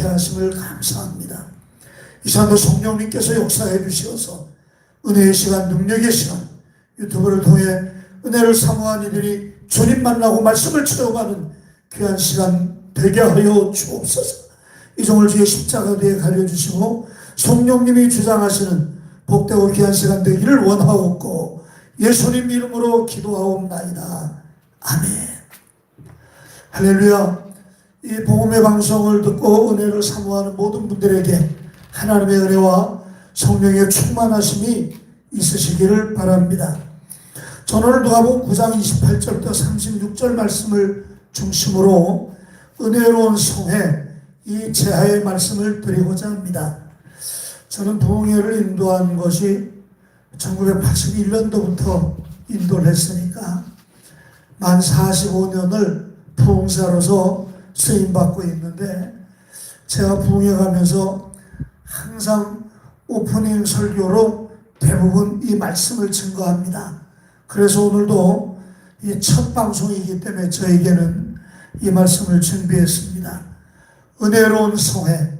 하심을 감사합니다. 이 시간도 성령님께서 역사해 주시어서 은혜의 시간, 능력의 시간, 유튜브를 통해 은혜를 사모한 이들이 주님 만나고 말씀을 체험하는 귀한 시간 되게 하여 주옵소서. 이 종을 주의 십자가 뒤에 가려주시고 성령님이 주장하시는 복되고 귀한 시간 되기를 원하옵고 예수님 이름으로 기도하옵나이다. 아멘. 할렐루야. 이 복음의 방송을 듣고 은혜를 사모하는 모든 분들에게 하나님의 은혜와 성령의 충만하심이 있으시기를 바랍니다. 저는 오늘 누가복음 9장 28절부터 36절 말씀을 중심으로 은혜로운 성회 이 제하의 말씀을 드리고자 합니다. 저는 부흥회를 인도한 것이 1981년도부터 인도를 했으니까 만 45년을 부흥사로서 쓰임받고 있는데, 제가 부흥회 가면서 항상 오프닝 설교로 대부분 이 말씀을 증거합니다. 그래서 오늘도 이 첫 방송이기 때문에 저에게는 이 말씀을 준비했습니다. 은혜로운 성회.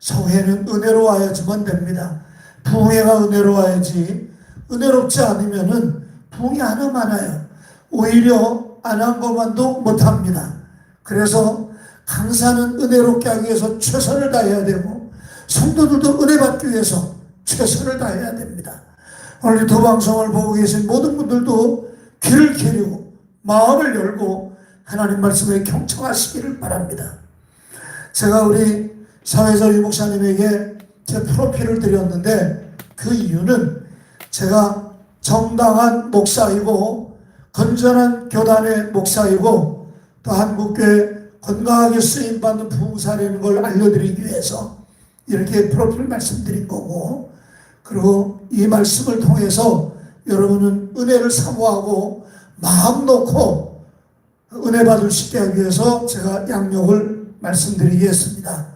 성회는 은혜로워야지만 됩니다. 부흥회가 은혜로워야지 은혜롭지 않으면은 부흥회 안 하면 많아요. 오히려 안 한 것만도 못합니다. 그래서 강사는 은혜롭게 하기 위해서 최선을 다해야 되고 성도들도 은혜 받기 위해서 최선을 다해야 됩니다. 오늘 유튜브 방송을 보고 계신 모든 분들도 귀를 기울이고 마음을 열고 하나님 말씀에 경청하시기를 바랍니다. 제가 우리 사회자 유 목사님에게 제 프로필을 드렸는데 그 이유는 제가 정당한 목사이고 건전한 교단의 목사이고 또 한국교회 건강하게 쓰임받는 부흥사라는 걸 알려드리기 위해서 이렇게 프로필을 말씀드린 거고, 그리고 이 말씀을 통해서 여러분은 은혜를 사모하고 마음 놓고 은혜 받을 수 있게 하기 위해서 제가 양력을 말씀드리겠습니다.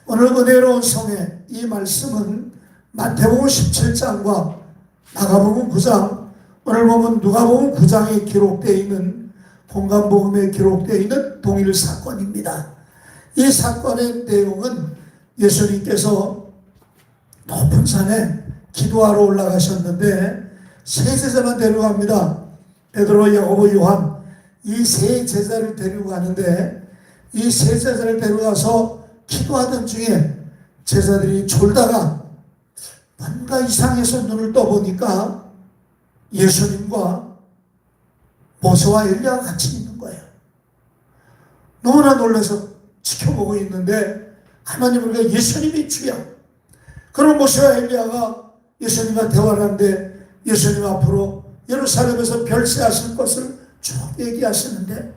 오늘 은혜로운 성회 이 말씀은 마태복음 17장과 마가복음 9장, 오늘 보면 누가복음 9장에 기록되어 있는 본관복음에 기록되어 있는 동일 사건입니다. 이 사건의 내용은 예수님께서 높은 산에 기도하러 올라가셨는데 세 제자만 데려갑니다. 베드로, 야고보, 요한, 이 세 제자를 데리고 가는데 이 세 제자를 데려가서 기도하던 중에 제자들이 졸다가 뭔가 이상해서 눈을 떠보니까 예수님과 모세와 엘리야가 같이 있는 거예요. 너무나 놀라서 지켜보고 있는데 하나님을 보니까 예수님이 주야. 그럼 모세와 엘리야가 예수님과 대화를 하는데 예수님 앞으로 예루살렘에서 별세하실 것을 쭉 얘기하시는데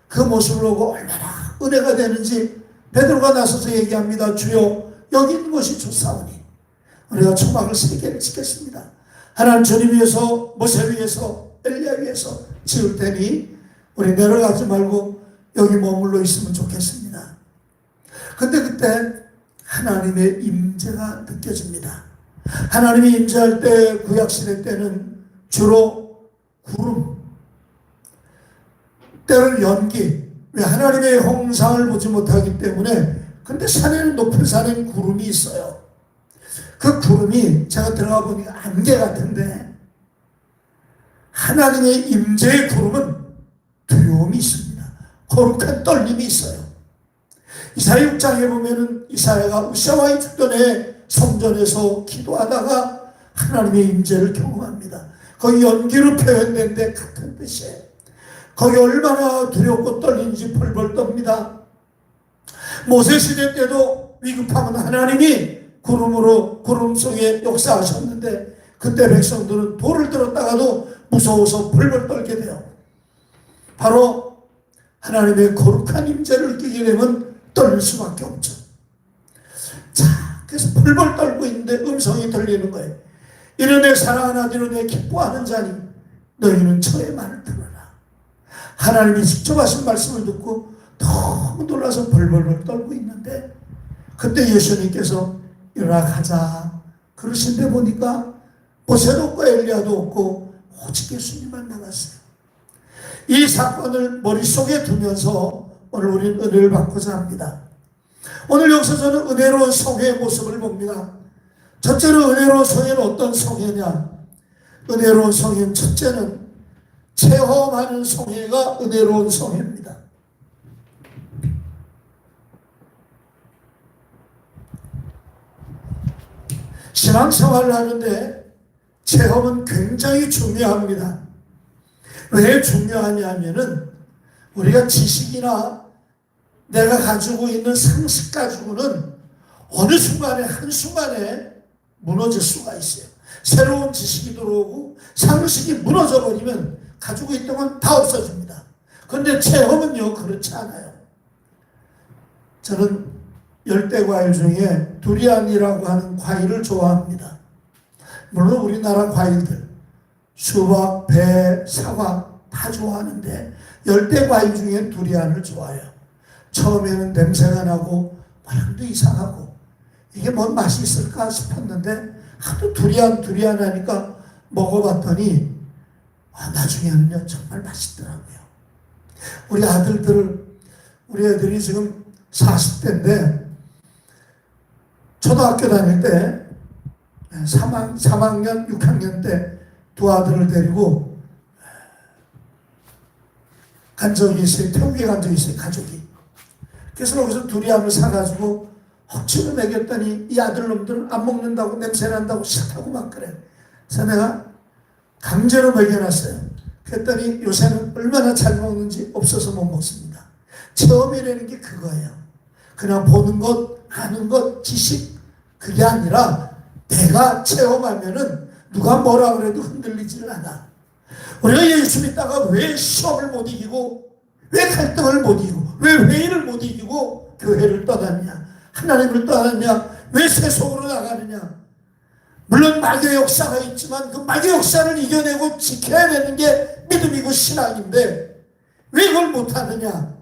그 모습을 보고 얼마나 은혜가 되는지 베드로가 나서서 얘기합니다. 주여, 여기 있는 것이 좋사오니 우리가 초막을 3개를 짓겠습니다. 하나님 주님 위해서, 모세 위해서, 엘리야 위해서 지을 테니 우리 내려가지 말고 여기 머물러 있으면 좋겠습니다. 근데 그때 하나님의 임재가 느껴집니다. 하나님이 임재할 때 구약시대 때는 주로 구름, 때를 연기, 왜 하나님의 형상을 보지 못하기 때문에. 근데 산에는, 높은 산에는 구름이 있어요. 그 구름이 제가 들어가 보니까 안개 같은데 하나님의 임재의 구름은 두려움이 있습니다. 거룩한 떨림이 있어요. 이사야 6장에 보면은 이사야가 우시아와의 죽전에 성전에서 기도하다가 하나님의 임재를 경험합니다. 거기 연기로 표현된데 같은 뜻이에요. 거기 얼마나 두렵고 떨리는지 벌벌 떱니다. 모세 시대 때도 위급하면 하나님이 구름으로, 구름 속에 역사하셨는데 그때 백성들은 돌을 들었다가도 무서워서 벌벌 떨게 돼요. 바로 하나님의 거룩한 임재를 느끼게 되면 떨릴 수밖에 없죠. 자, 그래서 벌벌 떨고 있는데 음성이 들리는 거예요. 이는 내 사랑하는 아들은 내 기뻐하는 자니 너희는 저의 말을 들어라. 하나님이 직접 하신 말씀을 듣고 너무 놀라서 벌벌 떨고 있는데 그때 예수님께서 일어나 가자 그러신데 보니까 모세도 없고 엘리야도 없고 오직 예수님만 남았어요. 이 사건을 머릿속에 두면서 오늘 우리는 은혜를 받고자 합니다. 오늘 여기서 저는 은혜로운 성회의 모습을 봅니다. 첫째로 은혜로운 성회는 어떤 성회냐? 은혜로운 성회는 첫째는 체험하는 성회가 은혜로운 성회입니다. 신앙생활을 하는데 체험은 굉장히 중요합니다. 왜 중요하냐면은 우리가 지식이나 내가 가지고 있는 상식 가지고는 어느 순간에 한순간에 무너질 수가 있어요. 새로운 지식이 들어오고 상식이 무너져 버리면 가지고 있던 건 다 없어집니다. 그런데 체험은요 그렇지 않아요. 저는 열대과일 중에 두리안이라고 하는 과일을 좋아합니다. 물론 우리나라 과일들 수박, 배, 사과 다 좋아하는데 열대과일 중에 두리안을 좋아해요. 처음에는 냄새가 나고 모양도 이상하고 이게 뭔 맛이 있을까 싶었는데 하도 두리안 하니까 먹어봤더니 나중에는요 정말 맛있더라고요. 우리 애들이 지금 40대인데 초등학교 다닐 때 3학년, 6학년 때 두 아들을 데리고 간 적이 있어요. 태국에 간 적이 있어요. 가족이. 그래서 거기서 두리안을 사가지고 억지로 먹였더니 이 아들놈들은 안 먹는다고 냄새 난다고 싫다고 막 그래. 그래서 내가 강제로 먹여놨어요. 그랬더니 요새는 얼마나 잘 먹는지 없어서 못 먹습니다. 체험이라는 게 그거예요. 그냥 보는 것, 아는 것, 지식 그게 아니라 내가 체험하면은 누가 뭐라 그래도 흔들리지를 않아. 우리가 예수 믿다가 왜 시험을 못 이기고 왜 갈등을 못 이기고 왜 회의를 못 이기고 교회를 떠났냐, 하나님을 떠났냐, 왜 세속으로 나가느냐. 물론 마귀의 역사가 있지만 그 마귀의 역사를 이겨내고 지켜야 되는 게 믿음이고 신앙인데 왜 이걸 못하느냐?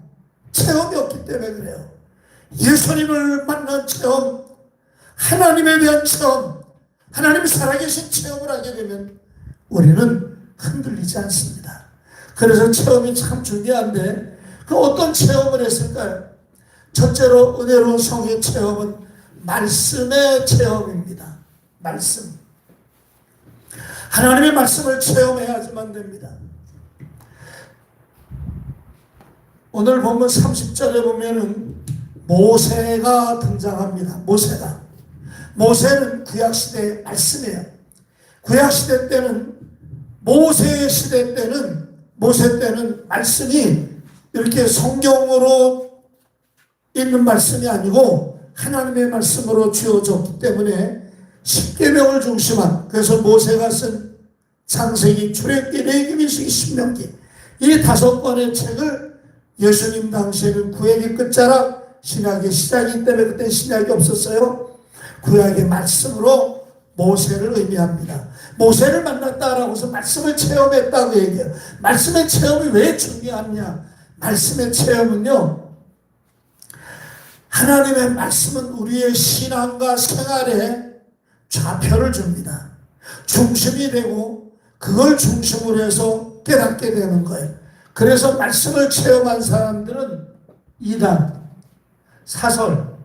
체험이 없기 때문에 그래요. 예수님을 만난 체험, 하나님에 대한 체험, 하나님이 살아계신 체험을 하게 되면 우리는 흔들리지 않습니다. 그래서 체험이 참 중요한데 그 어떤 체험을 했을까요? 첫째로 은혜로운 성의 체험은 말씀의 체험입니다. 말씀. 하나님의 말씀을 체험해야지만 됩니다. 오늘 보면 30절에 보면은 모세가 등장합니다. 모세는 구약시대의 말씀이에요. 구약시대 때는 모세 때는 말씀이 이렇게 성경으로 있는 말씀이 아니고 하나님의 말씀으로 주어졌기 때문에 십계명을 중심한, 그래서 모세가 쓴 창세기, 출애굽기, 레위기, 신명기 이 5권의 책을 예수님 당시에는 구약의 끝자락, 신약의 시작이기 때문에 그때 신약이 없었어요. 구약의 말씀으로 모세를 의미합니다. 모세를 만났다라고 해서 말씀을 체험했다고 얘기해요. 말씀의 체험이 왜 중요하냐? 말씀의 체험은요, 하나님의 말씀은 우리의 신앙과 생활에 좌표를 줍니다. 중심이 되고 그걸 중심으로 해서 깨닫게 되는 거예요. 그래서 말씀을 체험한 사람들은 이단, 사설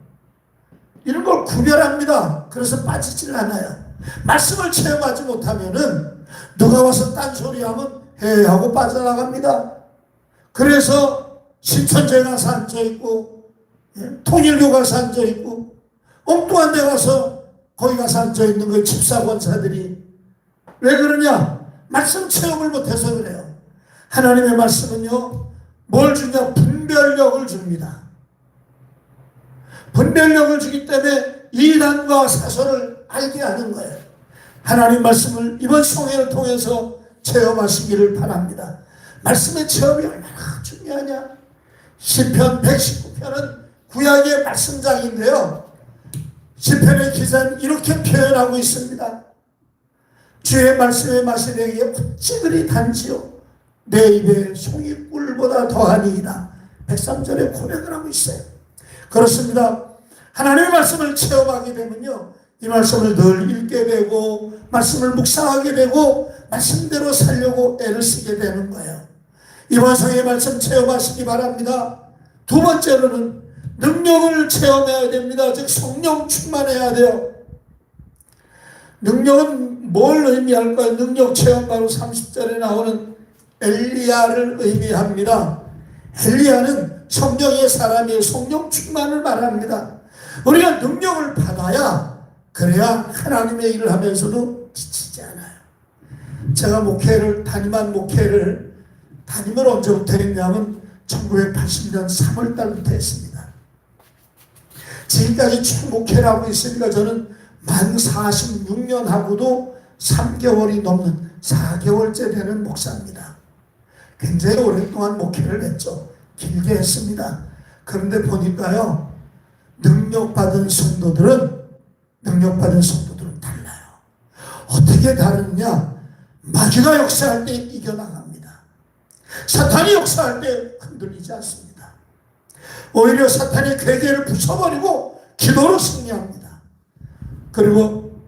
이런 걸 구별합니다. 그래서 빠지질 않아요. 말씀을 체험하지 못하면은 누가 와서 딴소리하면 해하고 빠져나갑니다. 그래서 신천지에 가서 앉아있고 통일교 가서 앉아있고 엉뚱한 데 가서 거기 가서 앉아있는 거예요. 집사권사들이. 왜 그러냐? 말씀 체험을 못해서 그래요. 하나님의 말씀은요 뭘 주냐? 분별력을 줍니다. 분별력을 주기 때문에 이단과 사설을 알게 하는 거예요. 하나님 말씀을 이번 성회를 통해서 체험하시기를 바랍니다. 말씀의 체험이 얼마나 중요하냐? 시편 119편은 구약의 말씀장인데요. 시편의 기자는 이렇게 표현하고 있습니다. 주의 말씀의 맛이 내게 어찌 그리 단지요 내 입에 송이 꿀보다 더하니이다. 103절에 고백을 하고 있어요. 그렇습니다. 하나님의 말씀을 체험하게 되면요 이 말씀을 늘 읽게 되고 말씀을 묵상하게 되고 말씀대로 살려고 애를 쓰게 되는 거예요. 이번 성의 말씀 체험하시기 바랍니다. 두 번째로는 능력을 체험해야 됩니다. 즉 성령 충만해야 돼요. 능력은 뭘 의미할까요? 능력 체험 바로 30절에 나오는 엘리야를 의미합니다. 엘리야는 성령의 사람이에요. 성령 충만을 말합니다. 우리가 능력을 받아야 그래야 하나님의 일을 하면서도 지치지 않아요. 제가 담임을 언제부터 했냐면 1980년 3월 달부터 했습니다. 지금까지 쭉 목회를 하고 있으니까 저는 만 46년 하고도 3개월이 넘는 4개월째 되는 목사입니다. 굉장히 오랫동안 목회를 했죠. 길게 했습니다. 그런데 보니까요, 능력받은 성도들은 달라요. 어떻게 다르냐? 마귀가 역사할 때 이겨나갑니다. 사탄이 역사할 때 흔들리지 않습니다. 오히려 사탄의 괴계를 부숴버리고 기도로 승리합니다. 그리고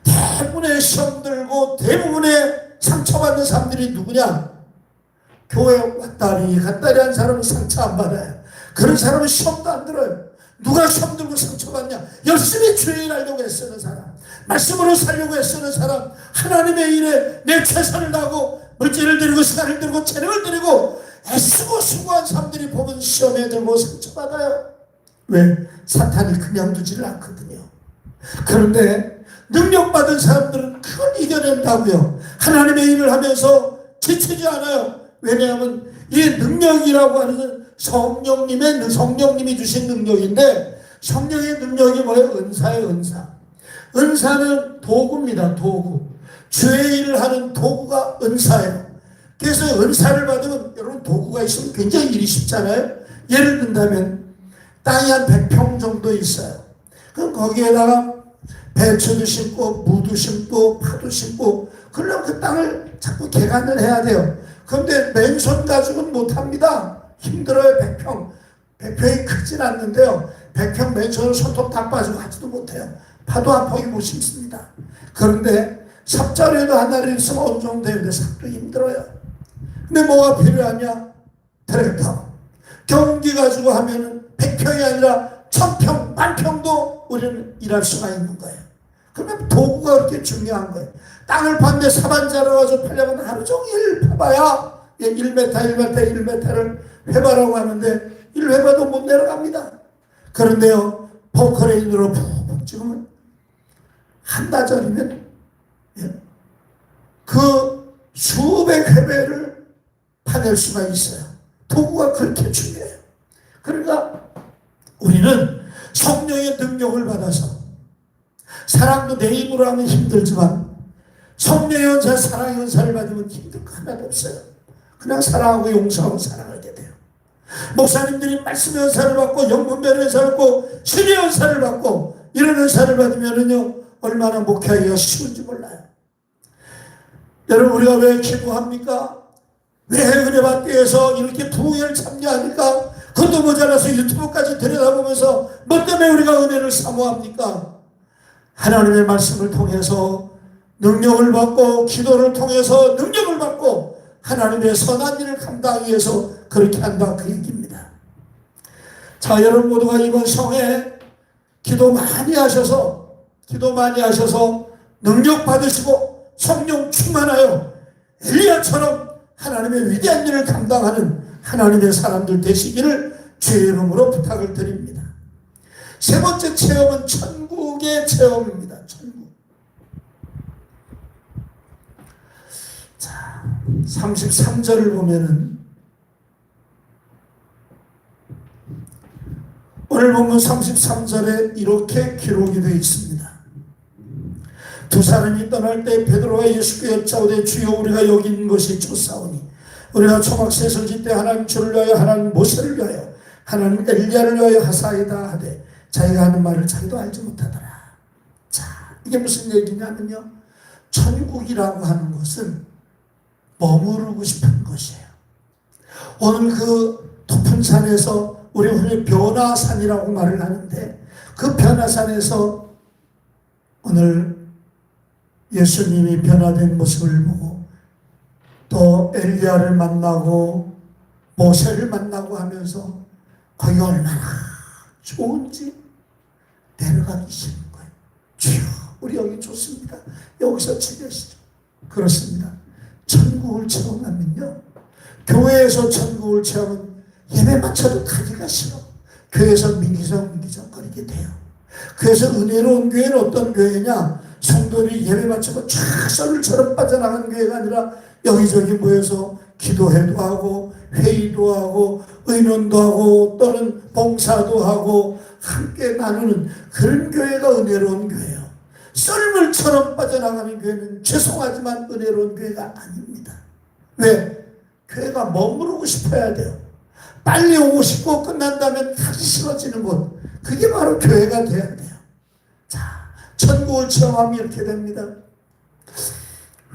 대부분의 시험 들고 대부분의 상처받는 사람들이 누구냐? 교회 왔다리 갔다리 한 사람은 상처 안 받아요. 그런 사람은 시험도 안 들어요. 누가 시험 들고 상처받냐? 열심히 주의 일 하려고 애쓰는 사람, 말씀으로 살려고 애쓰는 사람, 하나님의 일에 내 최선을 다하고 물질을 드리고 시간을 드리고 체력을 드리고 애쓰고 수고한 사람들이 보면 시험에 들고 상처받아요. 왜? 사탄이 그냥 두지를 않거든요. 그런데 능력받은 사람들은 그걸 이겨낸다고요. 하나님의 일을 하면서 지치지 않아요. 왜냐하면 이 능력이라고 하는 건 성령님이 주신 능력인데, 성령의 능력이 뭐예요? 은사예요. 은사는 도구입니다. 도구. 주의 일을 하는 도구가 은사예요. 그래서 은사를 받으면 여러분 도구가 있으면 굉장히 일이 쉽잖아요. 예를 든다면 땅이 한 100평 정도 있어요. 그럼 거기에다가 배추도 심고 무도 심고 파도 심고 그러려면 그 땅을 자꾸 개간을 해야 돼요. 그런데 맨손 가지고는 못합니다. 힘들어요. 100평이 크진 않는데요. 100평 맨손으로 손톱 다 빠지고 하지도 못해요. 파도 한 포기 못 심습니다. 그런데 삽자루에도 하나를 있으면 어느 정도 되는데 삽도 힘들어요. 근데 뭐가 필요하냐? 트랙터. 경기 가지고 하면은 100평이 아니라 1000평, 10,000평도 우리는 일할 수가 있는 거예요. 그러면 도구가 그렇게 중요한 거예요. 땅을 파는데 사반자로 가서 팔려면 하루 종일 파봐야 1m를 회바라고 하는데 1회바도 못 내려갑니다. 그런데요, 포크레인으로 푹 찍으면 한나절이면 그 수백 회배를 파낼 수가 있어요. 도구가 그렇게 중요해요. 그러니까 우리는 성령의 능력을 받아서 사랑도 내 힘으로 하면 힘들지만 성령의 은사, 사랑의 은사를 받으면 힘들 거 하나도 없어요. 그냥 사랑하고 용서하고 살아가게 돼요. 목사님들이 말씀의 은사를 받고 영분별의 은사를 받고 신의 은사를 받고 이런 은사를 받으면은요 얼마나 목회하기가 쉬운지 몰라요. 여러분, 우리가 왜 기도합니까? 왜 은혜받기위해서 이렇게 부흥회를 참여하니까? 그것도 모자라서 유튜브까지 들여다보면서 뭐 때문에 우리가 은혜를 사모합니까? 하나님의 말씀을 통해서 능력을 받고 기도를 통해서 능력을 받고 하나님의 선한 일을 감당하기 위해서 그렇게 한다, 그 얘기입니다. 자, 여러분 모두가 이번 성에 기도 많이 하셔서 능력 받으시고 성령 충만하여 엘리야처럼 하나님의 위대한 일을 감당하는 하나님의 사람들 되시기를 주의 이름으로 부탁을 드립니다. 세 번째 체험은 천국의 체험입니다. 천국. 자, 33절을 보면은 오늘 본문 33절에 이렇게 기록이 되어 있습니다. 두 사람이 떠날 때 베드로가 예수께 여짜오되 주여 우리가 여기 있는 것이 좋사오니 우리가 초막셋을 짓되 하나님 주를 위하여 하나님 모세를 위하여 하나님 엘리야를 위하여 하사이다 하되 자기가 하는 말을 자기도 알지 못하더라. 자, 이게 무슨 얘기냐면요, 천국이라고 하는 것은 머무르고 싶은 것이에요. 오늘 그 높은 산에서 우리 흔히 변화산이라고 말을 하는데 그 변화산에서 오늘 예수님이 변화된 모습을 보고 또 엘리야를 만나고 모세를 만나고 하면서 거기 얼마나 좋은지 내려가기 싫은 거예요. 주여, 우리 여기 좋습니다. 여기서 지내시죠. 그렇습니다. 천국을 체험하면요, 교회에서 천국을 체험은 예배마쳐도 가기가 싫어. 교회에서 민기적거리게 돼요. 그래서 은혜로운 교회는 어떤 교회냐, 성도들이 예배마쳐도 쫙 썰물처럼 빠져나가는 교회가 아니라 여기저기 모여서 기도회도 하고 회의도 하고 의논도 하고 또는 봉사도 하고 함께 나누는 그런 교회가 은혜로운 교회예요. 썰물처럼 빠져나가는 교회는 죄송하지만 은혜로운 교회가 아닙니다. 왜? 교회가 머무르고 싶어야 돼요. 빨리 오고 싶고 끝난 다음에 다시 싫어지는 곳, 그게 바로 교회가 돼야 돼요. 자, 천국을 체험하면 이렇게 됩니다.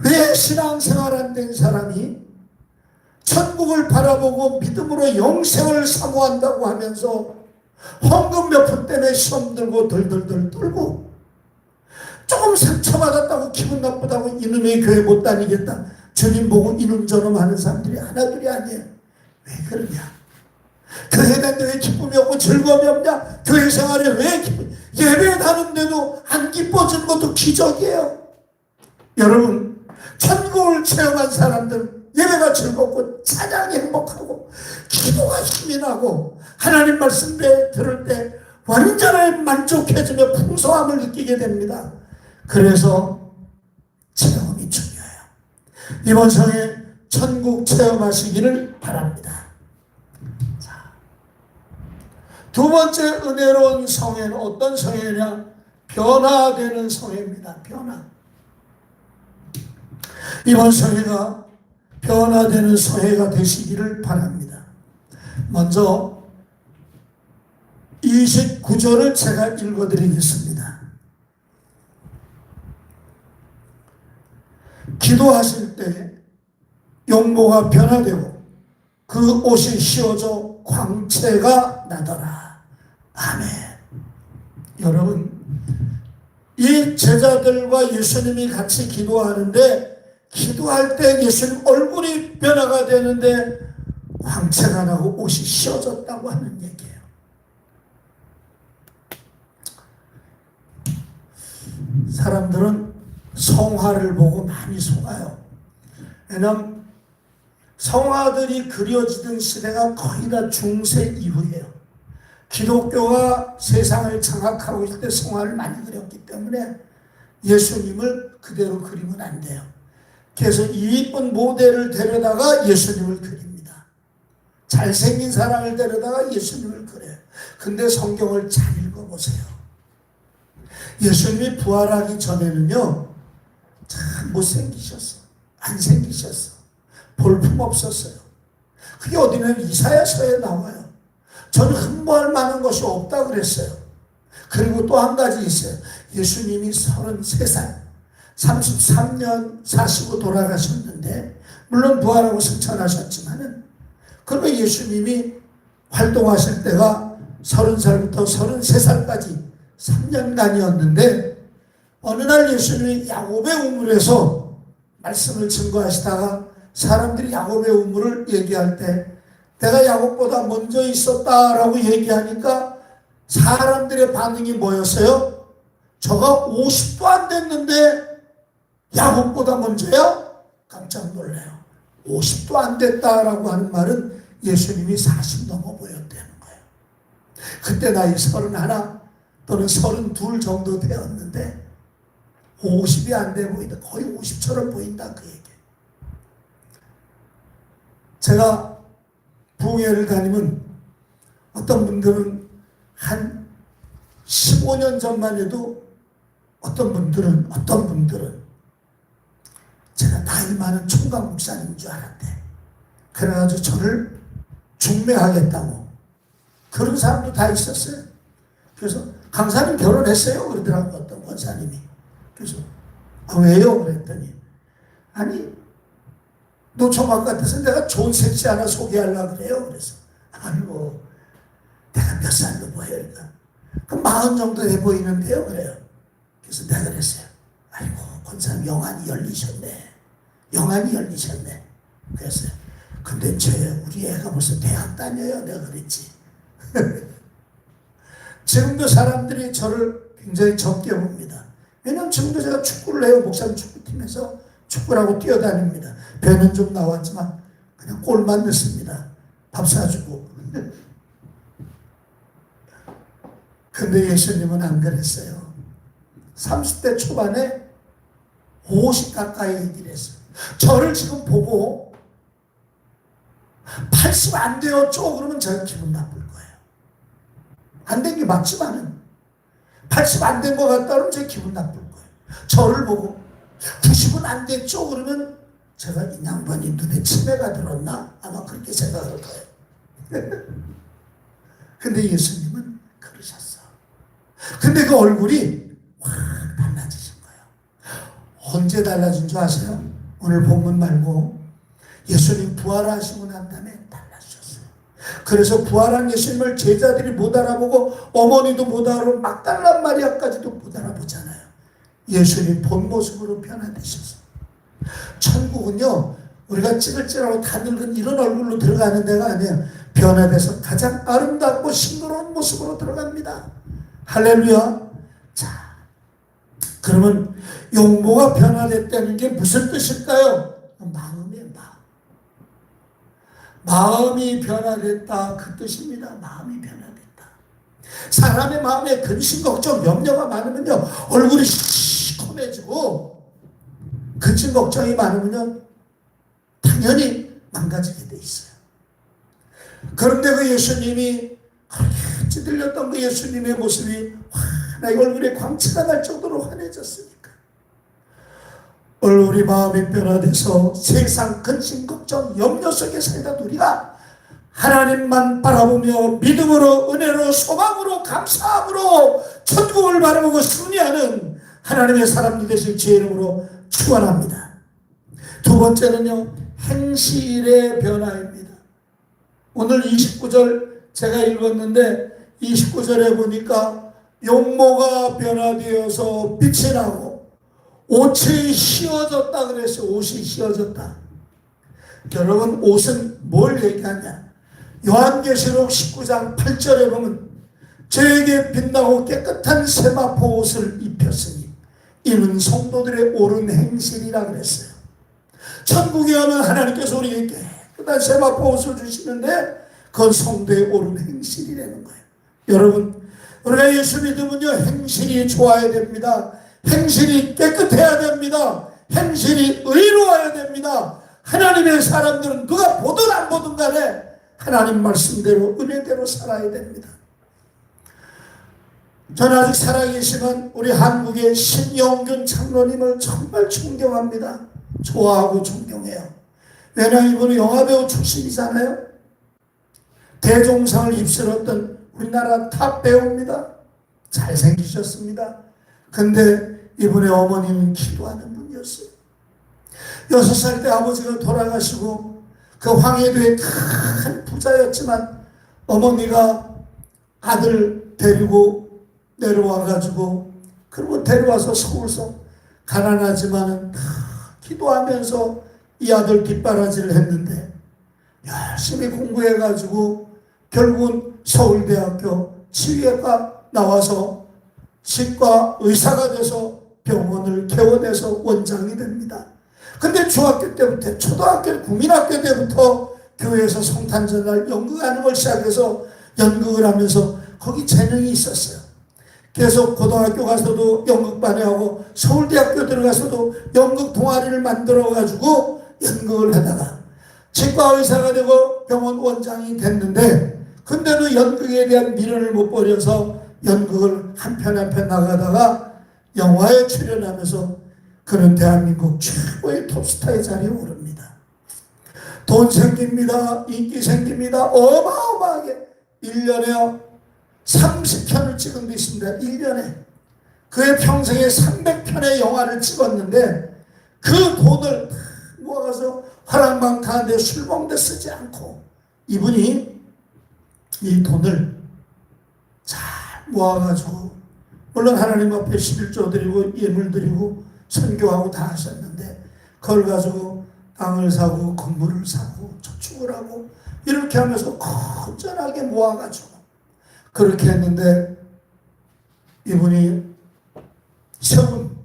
왜 신앙생활 안 된 사람이 천국을 바라보고 믿음으로 영생을 사모한다고 하면서 헌금 몇 푼 때문에 시험 들고 덜덜덜 떨고 조금 상처받았다고 기분 나쁘다고 이놈의 교회 못 다니겠다, 주님 보고 이놈저놈 하는 사람들이 하나둘이 아니에요. 왜 그러냐? 교회 다니는데 왜 기쁨이 없고 즐거움이 없냐? 교회 생활에 왜 예배 다니는데도 안 기뻐지는 것도 기적이에요. 여러분, 천국을 체험한 사람들 예배가 즐겁고 찬양이 행복하고 기도가 힘이 나고 하나님 말씀 들을 때 완전히 만족해지며 풍성함을 느끼게 됩니다. 그래서 체험이 중요해요. 이번 성에 천국 체험하시기를 바랍니다. 자, 두 번째 은혜로운 성회는 어떤 성회냐? 변화되는 성회입니다. 변화. 이번 성회가 변화되는 성회가 되시기를 바랍니다. 먼저 29절을 제가 읽어드리겠습니다. 기도하실 때 용모가 변화되고 그 옷이 휘어져 광채가 나더라. 아멘. 여러분, 이 제자들과 예수님이 같이 기도하는데 기도할 때 예수님 얼굴이 변화가 되는데 광채가 나고 옷이 휘어졌다고 하는 얘기예요. 사람들은 성화를 보고 많이 속아요. 왜냐하면 성화들이 그려지던 시대가 거의 다 중세 이후예요. 기독교가 세상을 장악하고 있을 때 성화를 많이 그렸기 때문에 예수님을 그대로 그리면 안 돼요. 그래서 이 이쁜 모델을 데려다가 예수님을 그립니다. 잘생긴 사람을 데려다가 예수님을 그려요. 근데 성경을 잘 읽어보세요. 예수님이 부활하기 전에는요, 참 못생기셨어. 안 생기셨어. 볼품 없었어요. 그게 어디는 이사야서에 나와요. 저는 흠모할 만한 것이 없다 그랬어요. 그리고 또 한 가지 있어요. 예수님이 33살 33년 사시고 돌아가셨는데, 물론 부활하고 승천하셨지만은, 그러면 예수님이 활동하실 때가 30살부터 33살까지 3년간이었는데, 어느 날 예수님이 야곱의 우물에서 말씀을 증거하시다가 사람들이 야곱의 우물을 얘기할 때 내가 야곱보다 먼저 있었다라고 얘기하니까 사람들의 반응이 뭐였어요? 저가 50도 안 됐는데 야곱보다 먼저야? 깜짝 놀라요. 50도 안 됐다라고 하는 말은 예수님이 40 넘어 보였다는 거예요. 그때 나이 31 또는 32 정도 되었는데 50이 안 돼 보인다. 거의 50처럼 보인다, 그 얘기. 제가 부흥회를 다니면 어떤 분들은 한 15년 전만 해도 어떤 분들은 제가 나이 많은 총각 목사님인 줄 알았대. 그래가지고 저를 중매하겠다고. 그런 사람도 다 있었어요. 그래서 강사님 결혼했어요? 그러더라고요, 어떤 권사님이. 그래서 왜요? 그랬더니 아니 너 총각 같아서 내가 좋은 섹시 하나 소개하려고 그래요. 그래서 아이고 내가 몇 살로 보여요? 그러니까 그럼 40 정도 돼 보이는데요. 그래요. 그래서 내가 그랬어요. 아이고 권사님 영안이 열리셨네. 그랬어요. 근데 우리 애가 벌써 대학 다녀요. 내가 그랬지. 지금도 사람들이 저를 굉장히 적게 봅니다. 왜냐하면 지금도 제가 축구를 해요. 목사님 축구팀에서 축구를 하고 뛰어다닙니다. 배는 좀 나왔지만 그냥 골만 넣습니다. 밥 사주고. 근데 예수님은 안 그랬어요. 30대 초반에 50 가까이 얘기를 했어요. 저를 지금 보고 80 안 돼요 쪼 그러면 제가 기분 나쁠 거예요. 안 된 게 맞지만은 80 안 된 것 같다 그러면 제가 기분 나쁠 거예요. 저를 보고 90은 안 됐죠 그러면 제가 이 양반이 눈에 치매가 들었나? 아마 그렇게 생각할 거예요. 근데 예수님은 그러셨어. 근데 그 얼굴이 확 달라지신 거예요. 언제 달라진 줄 아세요? 오늘 본문 말고 예수님 부활하시고 난 다음에 달라지셨어요. 그래서 부활한 예수님을 제자들이 못 알아보고 어머니도 못 알아보고 막달라 마리아까지도 못 알아보잖아요. 예수님 본 모습으로 변화되셨어요. 천국은요 우리가 찌글찌글하고 다 늙은 이런 얼굴로 들어가는 데가 아니에요. 변화돼서 가장 아름답고 싱그러운 모습으로 들어갑니다. 할렐루야. 자, 그러면 용모가 변화됐다는 게 무슨 뜻일까요? 마음이에요. 마음이 변화됐다 그 뜻입니다. 마음이 변화됐다. 사람의 마음에 근심 걱정 염려가 많으면요 얼굴이 시커매지고 근심 걱정이 많으면요 당연히 망가지게 돼 있어요. 그런데 그 예수님이 그렇게 찌들렸던 그 예수님의 모습이 환하게 얼굴에 광채가 날 정도로 환해졌으니까 얼굴이 마음이 변화돼서 세상 근심 걱정 염려 속에 살던 우리가 하나님만 바라보며 믿음으로 은혜로 소망으로 감사함으로 천국을 바라보고 승리하는 하나님의 사람들 되실 주의 이름으로 축원합니다. 두 번째는요 행실의 변화입니다. 오늘 29절 제가 읽었는데 29절에 보니까 용모가 변화되어서 빛이 나고 옷이 휘어졌다 그랬어요. 옷이 휘어졌다. 여러분 옷은 뭘 얘기하냐? 요한계시록 19장 8절에 보면 저에게 빛나고 깨끗한 세마포 옷을 입혔으니 이는 성도들의 옳은 행실이라 그랬어요. 천국에 가면 하나님께서 우리에게 깨끗한 세마포 옷을 주시는데 그건 성도의 옳은 행실이라는 거예요. 여러분 우리가 예수 믿으면요 행실이 좋아야 됩니다. 행실이 깨끗해야 됩니다. 행실이 의로워야 됩니다. 하나님의 사람들은 누가 보든 안 보든 간에 하나님 말씀대로 은혜대로 살아야 됩니다. 저는 아직 살아계시는 우리 한국의 신영균 장로님을 정말 존경합니다. 좋아하고 존경해요. 왜냐하면 이분은 영화배우 출신이잖아요. 대종상을 휩쓸었던 우리나라 탑 배우입니다. 잘생기셨습니다. 근데 이분의 어머니는 기도하는 분이었어요. 6살 때 아버지가 돌아가시고 그 황해도의 큰 부자였지만 어머니가 아들 데리고 내려와가지고 그리고 데려와서 서울서 가난하지만은 기도하면서 이 아들 뒷바라지를 했는데 열심히 공부해가지고 결국은 서울대학교 치의학과 나와서 치과 의사가 돼서 병원을 개원해서 원장이 됩니다. 근데 중학교 때부터 초등학교 국민학교 때부터 교회에서 성탄절날 연극하는 걸 시작해서 연극을 하면서 거기 재능이 있었어요. 계속 고등학교 가서도 연극반에 하고 서울대학교 들어가서도 연극 동아리를 만들어가지고 연극을 하다가 치과 의사가 되고 병원 원장이 됐는데 근데도 연극에 대한 미련을 못 버려서 연극을 한 편 한 편 나가다가 영화에 출연하면서 그는 대한민국 최고의 톱스타의 자리에 오릅니다. 돈 생깁니다. 인기 생깁니다. 어마어마하게 1년에 30편을 찍은 데 있습니다. 1년에. 그의 평생에 300편의 영화를 찍었는데 그 돈을 모아가서 화랑방탕한데 술 먹는데 쓰지 않고 이분이 이 돈을 잘 모아가지고 물론 하나님 앞에 11조 드리고 예물 드리고 선교하고 다 하셨는데 그걸 가지고 땅을 사고 건물을 사고 저축을 하고 이렇게 하면서 건전하게 모아가지고 그렇게 했는데 이분이 세운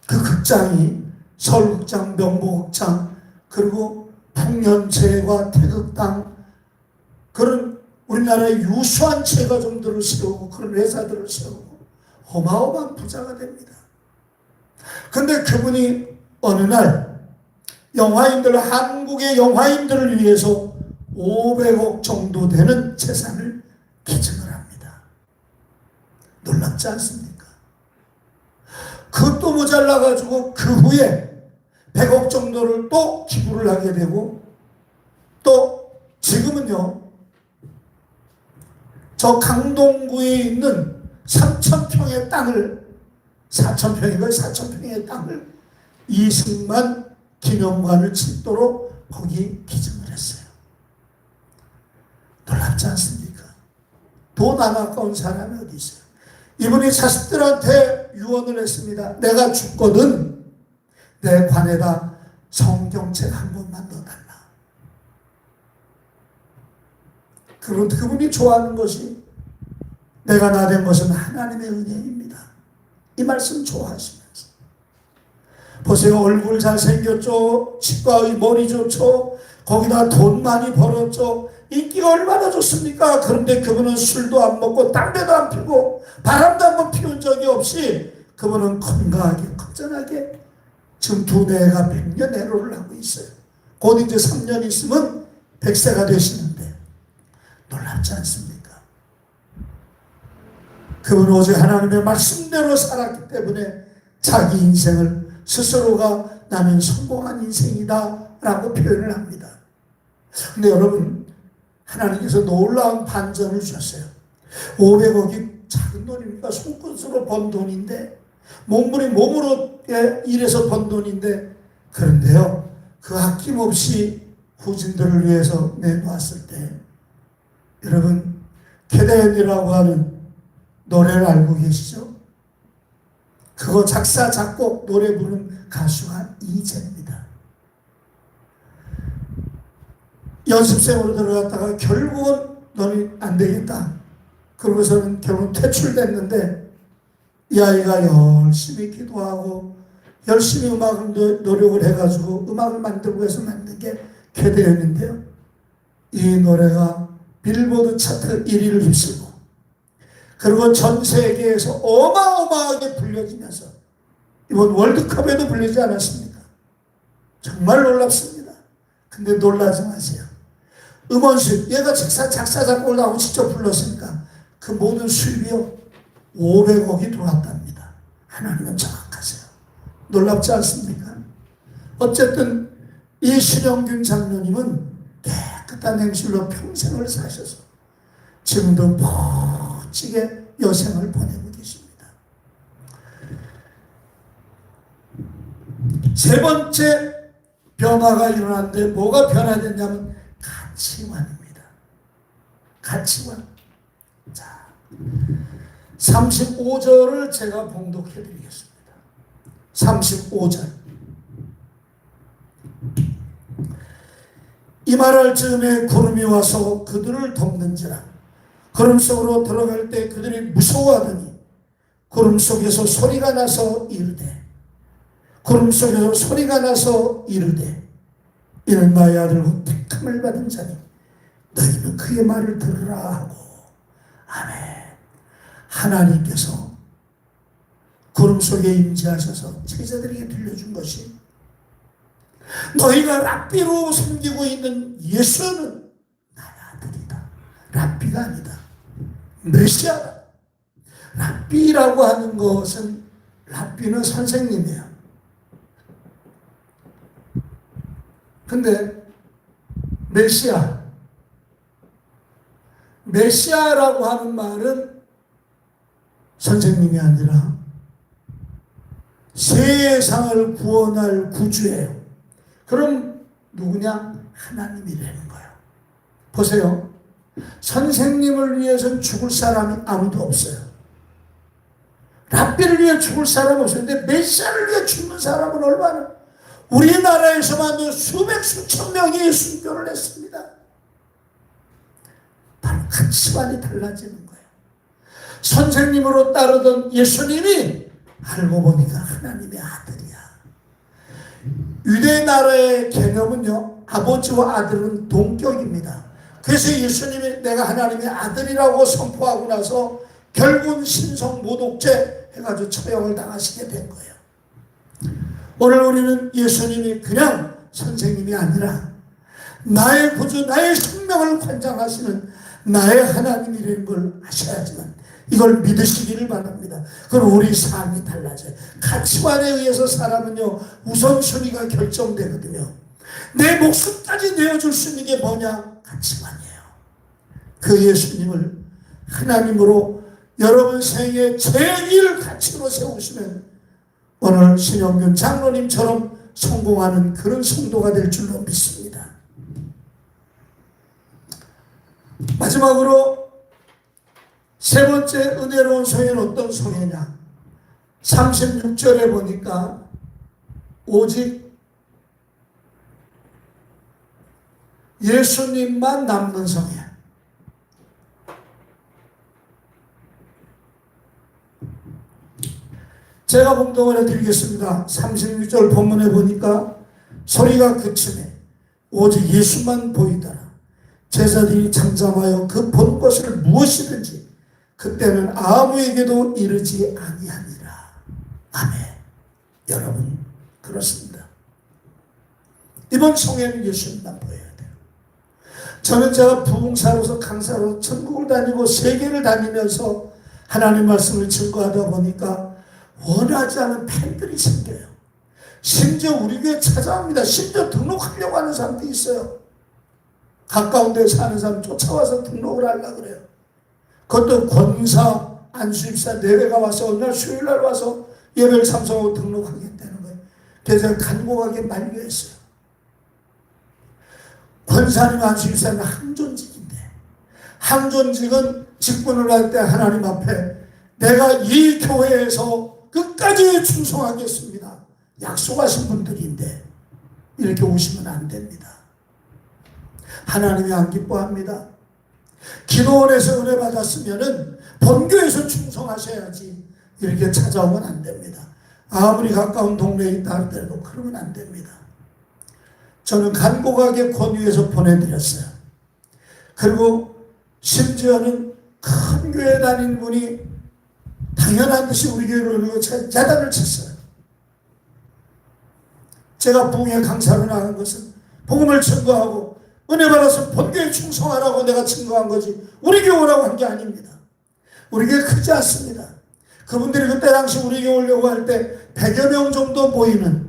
그 극장이 서울극장, 명보극장, 그리고 풍년제과, 태극당, 그런 우리나라의 유수한 제과점들을 세우고 그런 회사들을 세우고 어마어마한 부자가 됩니다. 근데 그분이 어느 날 한국의 영화인들을 위해서 500억 정도 되는 재산을 기증을 합니다. 놀랍지 않습니까? 그것도 모자라가지고 그 후에 100억 정도를 또 기부를 하게 되고, 또 지금은요, 저 강동구에 있는 3,000평의 땅을, 4,000평인가요? 4,000평의 땅을 이승만 기념관을 짓도록 거기 기증을 했어요. 놀랍지 않습니까? 돈 안 아까운 사람이 어디 있어요? 이분이 자식들한테 유언을 했습니다. 내가 죽거든 내 관에다 성경책 한 권만 넣어달라. 그분이 좋아하는 것이 내가 나 된 것은 하나님의 은혜입니다. 이 말씀 좋아하시면서 보세요. 얼굴 잘생겼죠. 치과의 머리 좋죠. 거기다 돈 많이 벌었죠. 인기가 얼마나 좋습니까? 그런데 그분은 술도 안 먹고 담배도 안 피고 바람도 한번 피운 적이 없이 그분은 건강하게 건전하게 지금 두뇌가 100년 해로를 하고 있어요. 곧 이제 3년 있으면 100세가 되시는데 놀랍지 않습니까? 그분은 오직 하나님의 말씀대로 살았기 때문에 자기 인생을 스스로가 나는 성공한 인생이다 라고 표현을 합니다. 근데 여러분, 하나님께서 놀라운 반전을 주셨어요. 500억이 작은 돈입니까? 손끝으로 번 돈인데, 몸으로 일해서 번 돈인데, 그런데요, 그 아낌없이 후진들을 위해서 내놓았을 때, 여러분, 캐대언이라고 하는 노래를 알고 계시죠? 그거 작사, 작곡, 노래 부른 가수가 이재입니다. 연습생으로 들어갔다가 결국은 너는 안 되겠다. 그러고서는 결국 퇴출됐는데 이 아이가 열심히 기도하고 열심히 음악을 노력을 해가지고 음악을 만들고 해서 만든 게 캐대언인데요. 이 노래가 빌보드 차트 1위를 휩쓸고 그리고 전 세계에서 어마어마하게 불려지면서 이번 월드컵에도 불리지 않았습니까? 정말 놀랍습니다. 근데 놀라지 마세요. 음원 수입, 얘가 작사 작곡을 하고 직접 불렀으니까 그 모든 수입이요 500억이 들어왔답니다. 하나님은 정확하세요. 놀랍지 않습니까? 어쨌든 이 신영균 장로님은 깨끗한 행실로 평생을 사셔서 지금도 멋지게 여생을 보내고 계십니다. 세 번째 변화가 일어났는데 뭐가 변화됐냐면 가치관입니다. 가치관. 자, 35절을 제가 봉독해 드리겠습니다. 35절. 이 말할 즈음에 구름이 와서 그들을 덮는지라. 구름 속으로 들어갈 때 그들이 무서워하더니 구름 속에서 소리가 나서 이르되 이는 나의 아들고 택함을 받은 자니 너희는 그의 말을 들으라 하고. 아멘. 하나님께서 구름 속에 임재하셔서 제자들에게 들려준 것이 너희가 랍비로 섬기고 있는 예수는 나의 아들이다. 랍비가 아니다. 메시아다. 랍비라고 하는 것은 랍비는 선생님이에요. 근데 메시아라고 하는 말은 선생님이 아니라 세상을 구원할 구주예요. 그럼 누구냐? 하나님이라는 거예요. 보세요. 선생님을 위해서는 죽을 사람이 아무도 없어요. 랍비를 위해 죽을 사람은 없어요. 근데 메시아를 위해 죽는 사람은 얼마나? 우리나라에서만 수백 수천 명이 순교를 했습니다. 바로 가치관이 달라지는 거예요. 선생님으로 따르던 예수님이 알고 보니까 하나님의 아들이야. 유대 나라의 개념은요, 아버지와 아들은 동격입니다. 그래서 예수님이 내가 하나님의 아들이라고 선포하고 나서 결국은 신성 모독죄 해가지고 처형을 당하시게 된 거예요. 오늘 우리는 예수님이 그냥 선생님이 아니라 나의 구주, 나의 생명을 관장하시는 나의 하나님이라는 걸 아셔야지만 이걸 믿으시기를 바랍니다. 그럼 우리 삶이 달라져요. 가치관에 의해서 사람은요, 우선순위가 결정되거든요. 내 목숨까지 내어줄 수 있는 게 뭐냐? 가치관이에요. 그 예수님을 하나님으로 여러분 생애 제1 가치로 세우시면 오늘 신영균 장로님처럼 성공하는 그런 성도가 될 줄로 믿습니다. 마지막으로 세 번째 은혜로운 성회는 어떤 성회냐? 36절에 보니까 오직 예수님만 남는 성회. 제가 봉독을 해드리겠습니다. 36절 본문에 보니까 소리가 그치네 오직 예수만 보이더라. 제자들이 잠잠하여 그 본 것을 무엇이든지 그때는 아무에게도 이르지 아니하니라. 아멘. 여러분 그렇습니다. 이번 성회는 예수님만 보여야 돼요. 저는 제가 부흥사로서 강사로 전국을 다니고 세계를 다니면서 하나님 말씀을 증거하다 보니까 원하지 않은 팬들이 생겨요. 심지어 우리 교회 찾아옵니다. 심지어 등록하려고 하는 사람도 있어요. 가까운 데 사는 사람 쫓아와서 등록을 하려고 그래요. 그것도 권사, 안수입사 내외가 와서 어느 날 수요일 날 와서 예배를 참석하고 등록하겠다는 거예요. 그래서 제가 간곡하게 만류했어요. 권사님, 안수입사는 항존직인데 항존직은 직분을 할 때 하나님 앞에 내가 이 교회에서 끝까지 충성하겠습니다. 약속하신 분들인데 이렇게 오시면 안 됩니다. 하나님이 안 기뻐합니다. 기도원에서 은혜 받았으면은 본교에서 충성하셔야지 이렇게 찾아오면 안 됩니다. 아무리 가까운 동네에 있다 할때도 그러면 안 됩니다. 저는 간곡하게 권유해서 보내드렸어요. 그리고 심지어는 큰 교회 다니는 분이 당연한 듯이 우리 교회로 재단을 쳤어요. 제가 부흥회 강사로 나간 것은 복음을 증거하고 은혜 받아서 본교에 충성하라고 내가 증거한 거지 우리 교회라고 한 게 아닙니다. 우리 교회 크지 않습니다. 그분들이 그때 당시 우리 교회 오려고 할 때 100여 명 정도 모이는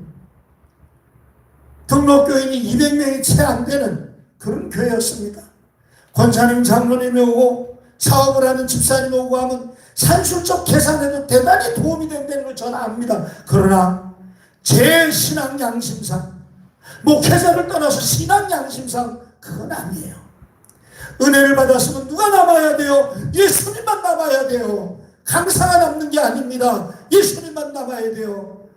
등록교인이 200명이 채 안 되는 그런 교회였습니다. 권사님, 장로님이 오고 사업을 하는 집사님이 오고 하면 산술적 계산에도 대단히 도움이 된다는 걸 저는 압니다. 그러나 제 신앙 양심상 목회자를 떠나서 신앙 양심상 그건 아니에요. 은혜를 받았으면 누가 남아야 돼요? 예수님만 남아야 돼요. 강사가 남는 게 아닙니다. 예수님만 남아야 돼요.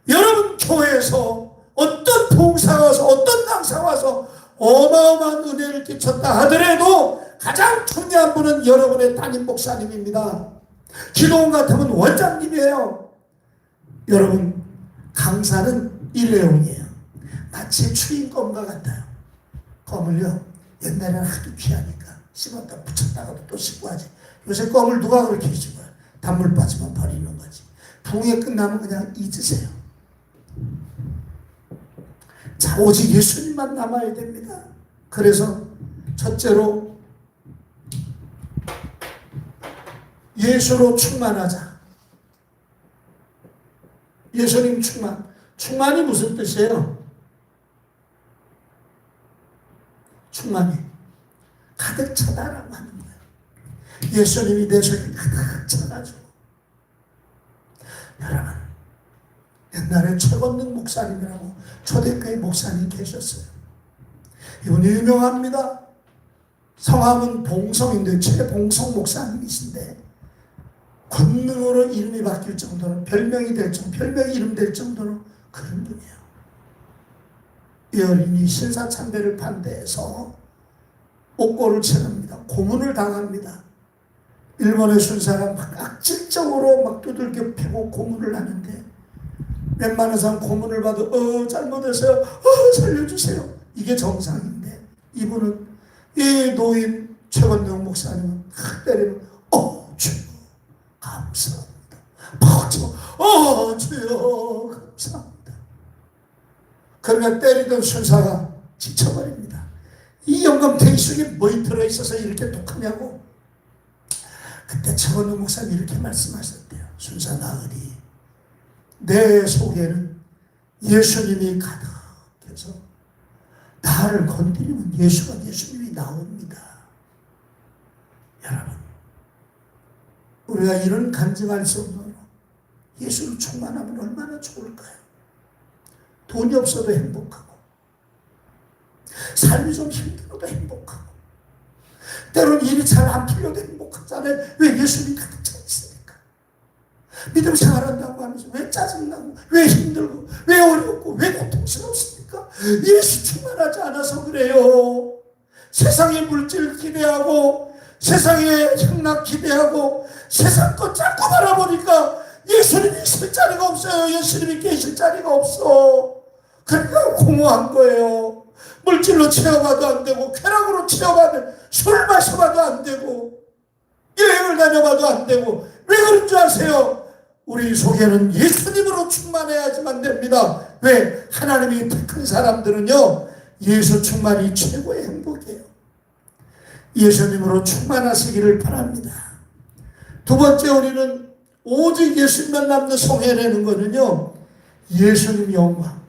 여러분 교회에서 어떤 봉사가 와서 어떤 강사가 와서 어마어마한 은혜를 끼쳤다 하더라도 가장 중요한 분은 여러분의 담임 목사님입니다. 기도원 같으면 원장님이에요. 여러분 강사는 일회용이에요. 마치 추인검과 같아요. 껌을요 옛날에는 하도 귀하니까 씹었다 붙였다가도 또 씹고 하지. 요새 껌을 누가 그렇게 씹어요? 단물 빠지면 버리는 거지. 부흥회 끝나면 그냥 잊으세요. 자, 오직 예수님만 남아야 됩니다. 그래서 첫째로 예수로 충만하자. 예수님 충만. 충만이 무슨 뜻이에요? 충만이 가득 차다라고 하는 거예요. 예수님이 내 속에 가득 차가지고. 여러분 옛날에 최건능 목사님이라고 초대교회 목사님 계셨어요. 이분이 유명합니다. 성함은 봉성인데 최봉성 목사님이신데 권능으로 이름이 바뀔 정도로 별명이 될 정도, 별명이 이름 될 정도로 그런 분이에요. 이 어린이 신사참배를 반대해서 옥고를 치릅니다. 고문을 당합니다. 일본의 순사가 막 악질적으로 막 두들겨 패고 고문을 하는데 웬만한 사람 고문을 봐도 잘못했어요. 살려주세요. 이게 정상인데 이분은 이 노인 최건영 목사님은 때리면 주여 감사합니다. 주여 감사합니다. 그러니까 때리던 순사가 지쳐버립니다. 이 영감탱이 속에 뭐이 들어있어서 이렇게 독하냐고. 그때 최건영 목사님이 이렇게 말씀하셨대요. 순사 나으리, 내 속에는 예수님이 가득해서 나를 건드리면 예수님이 나옵니다. 여러분, 우리가 이런 간증할 수 없는 예수를 충만하면 얼마나 좋을까요? 돈이 없어도 행복하고, 삶이 좀 힘들어도 행복하고, 때로는 일이 잘 안 풀려도 행복하잖아요. 왜? 예수님이 가득 차 있으니까. 믿음 생활한다고 하면서 왜 짜증나고, 왜 힘들고, 왜 어렵고, 왜 고통스럽습니까? 예수 충만하지 않아서 그래요. 세상의 물질 기대하고, 세상의 향락 기대하고, 세상 것 자꾸 바라보니까 예수님이 있을 자리가 없어요. 예수님이 계실 자리가 없어. 그러니까 공허한 거예요. 물질로 채워봐도 안 되고, 쾌락으로 채워봐도, 술 마셔봐도 안 되고, 여행을 다녀봐도 안 되고. 왜 그런 줄 아세요? 우리 속에는 예수님으로 충만해야지만 됩니다. 왜? 하나님이 택한 사람들은요, 예수 충만이 최고의 행복이에요. 예수님으로 충만하시기를 바랍니다. 두 번째, 우리는 오직 예수님만 남는 성회라는 거는요, 예수님 영광.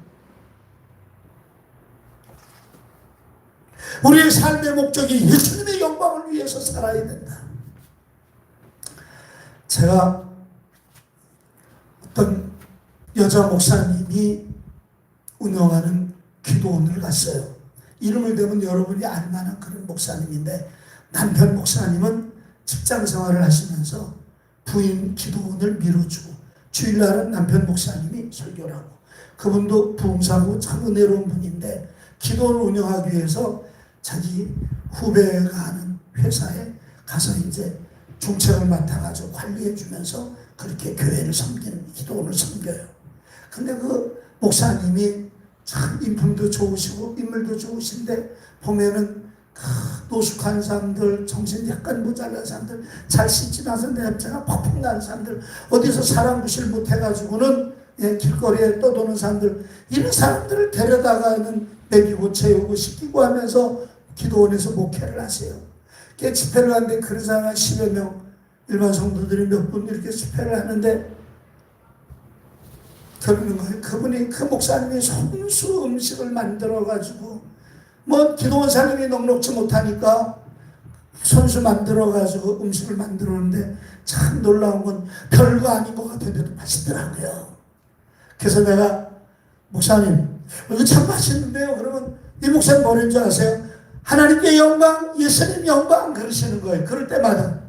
우리의 삶의 목적이 예수님의 영광을 위해서 살아야 된다. 제가 어떤 여자 목사님이 운영하는 기도원을 갔어요. 이름을 대면 여러분이 알 만한 그런 목사님인데, 남편 목사님은 직장 생활을 하시면서 부인 기도원을 밀어주고, 주일날은 남편 목사님이 설교를 하고, 그분도 부흥사고 참 은혜로운 분인데, 기도원을 운영하기 위해서 자기 후배가 하는 회사에 가서 이제 중책을 맡아가지고 관리해주면서 그렇게 교회를 섬기는, 기도원을 섬겨요. 근데 그 목사님이 참 인품도 좋으시고 인물도 좋으신데, 보면은 노숙한 사람들, 정신 약간 모자란 사람들, 잘 씻지 나서 냄새가 퍽퍽 나는 사람들, 어디서 사람 구실 못해가지고는 길거리에 떠도는 사람들, 이런 사람들을 데려다가는 먹이고 채우고 씻기고 하면서 기도원에서 목회를 하세요. 집회를 하는데 그런 사람 한 10여 명, 일반 성도들이 몇 분 이렇게 집회를 하는데, 그러는 거예요. 그분이, 그 목사님이 손수 음식을 만들어가지고, 뭐 기도원 사람이 넉넉지 못하니까 손수 만들어가지고 음식을 만들었는데, 참 놀라운 건 별거 아닌 것 같은데도 맛있더라고요. 그래서 내가, 목사님 이거 참 맛있는데요. 그러면 이 목사님 뭐라는 줄 아세요? 하나님께 영광, 예수님 영광 그러시는 거예요. 그럴 때마다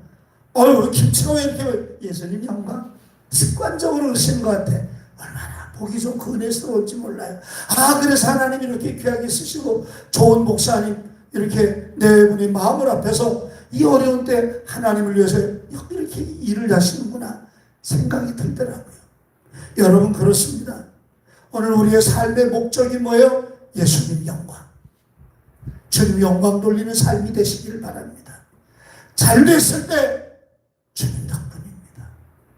김치가 왜 이렇게, 예수님 영광 습관적으로 그러시는 것 같아. 얼마나 보기 좋고 은혜스러울지 몰라요. 그래서 하나님이 이렇게 귀하게 쓰시고 좋은 목사님 이렇게 네 분이 마음을 앞에서 이 어려운 때 하나님을 위해서 이렇게 일을 하시는구나 생각이 들더라고요. 여러분, 그렇습니다. 오늘 우리의 삶의 목적이 뭐예요? 예수님 영광, 주님 영광 돌리는 삶이 되시기를 바랍니다. 잘 됐을 때 주님 덕분입니다.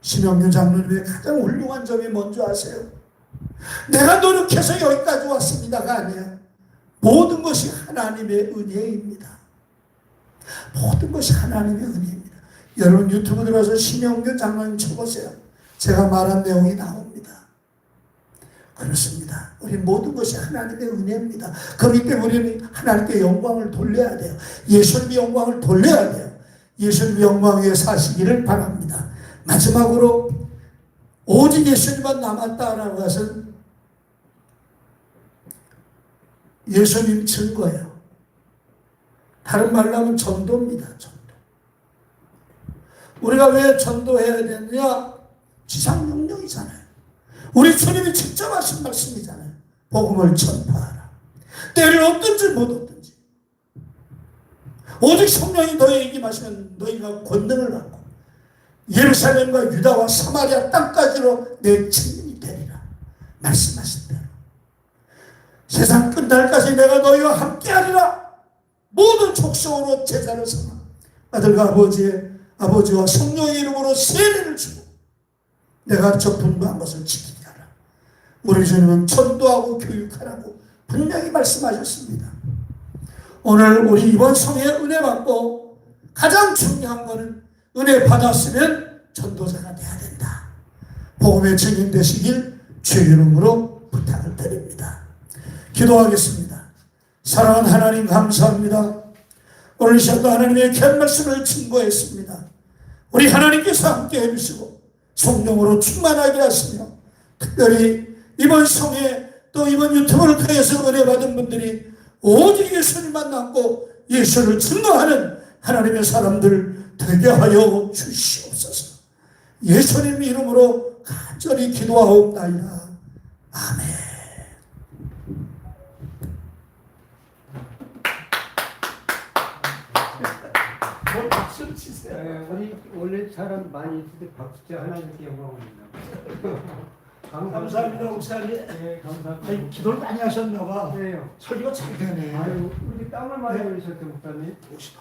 신영규 장로님의 가장 훌륭한 점이 뭔지 아세요? 내가 노력해서 여기까지 왔습니다가 아니야. 모든 것이 하나님의 은혜입니다. 모든 것이 하나님의 은혜입니다. 여러분 유튜브 들어서 신영규 장로님 쳐보세요. 제가 말한 내용이 나옵니다. 그렇습니다. 우리 모든 것이 하나님의 은혜입니다. 그렇기 때문에 우리는 하나님께 영광을 돌려야 돼요. 예수님의 영광을 돌려야 돼요. 예수님의 영광 위에 사시기를 바랍니다. 마지막으로 오직 예수님만 남았다라는 것은 예수님 증거예요. 다른 말로 하면 전도입니다. 전도. 우리가 왜 전도해야 되느냐? 지상 명령이잖아요. 우리 주님이 직접 하신 말씀이잖아요. 복음을 전파하라. 때를 얻든지 못 얻든지. 오직 성령이 너희에게 임하시면 너희가 권능을 받고 예루살렘과 유다와 사마리아 땅까지로 내 증인이 되리라 말씀하신 대로 세상 끝날까지 내가 너희와 함께하리라. 모든 족속으로 제자를 삼아 아들과 아버지와 성령의 이름으로 세례를 주고 내가 저 분부한 것을 지키게 하라. 우리 주님은 전도하고 교육하라고 분명히 말씀하셨습니다. 오늘 우리 이번 성에 은혜 받고 가장 중요한 것은 은혜 받았으면 전도자가 돼야 된다. 복음의 증인 되시길 주의 이름으로 부탁을 드립니다. 기도하겠습니다. 사랑하는 하나님 감사합니다. 오늘 이 시간도 하나님의 귀한 말씀을 증거했습니다. 우리 하나님께서 함께 해주시고 성령으로 충만하게 하시며 특별히 이번 성에 또 이번 유튜브를 통해서 은혜 받은 분들이 오직 예수님만 남고 예수를 증거하는 하나님의 사람들 되게 하여 주시옵소서. 예수님 이름으로 간절히 기도하옵나이다. 아멘. 박수 치세요. 네, 우리 원래 사람 많이 있을 때 박수 치 하나님께 영광입니다. 감사합니다, 목사님. 네, 감사합니다. 아니, 기도를 많이 하셨나 봐. 네. 설교가 잘 되네. 아유, 우리 땀을 많이 흘리셨대, 목사님. 오시다.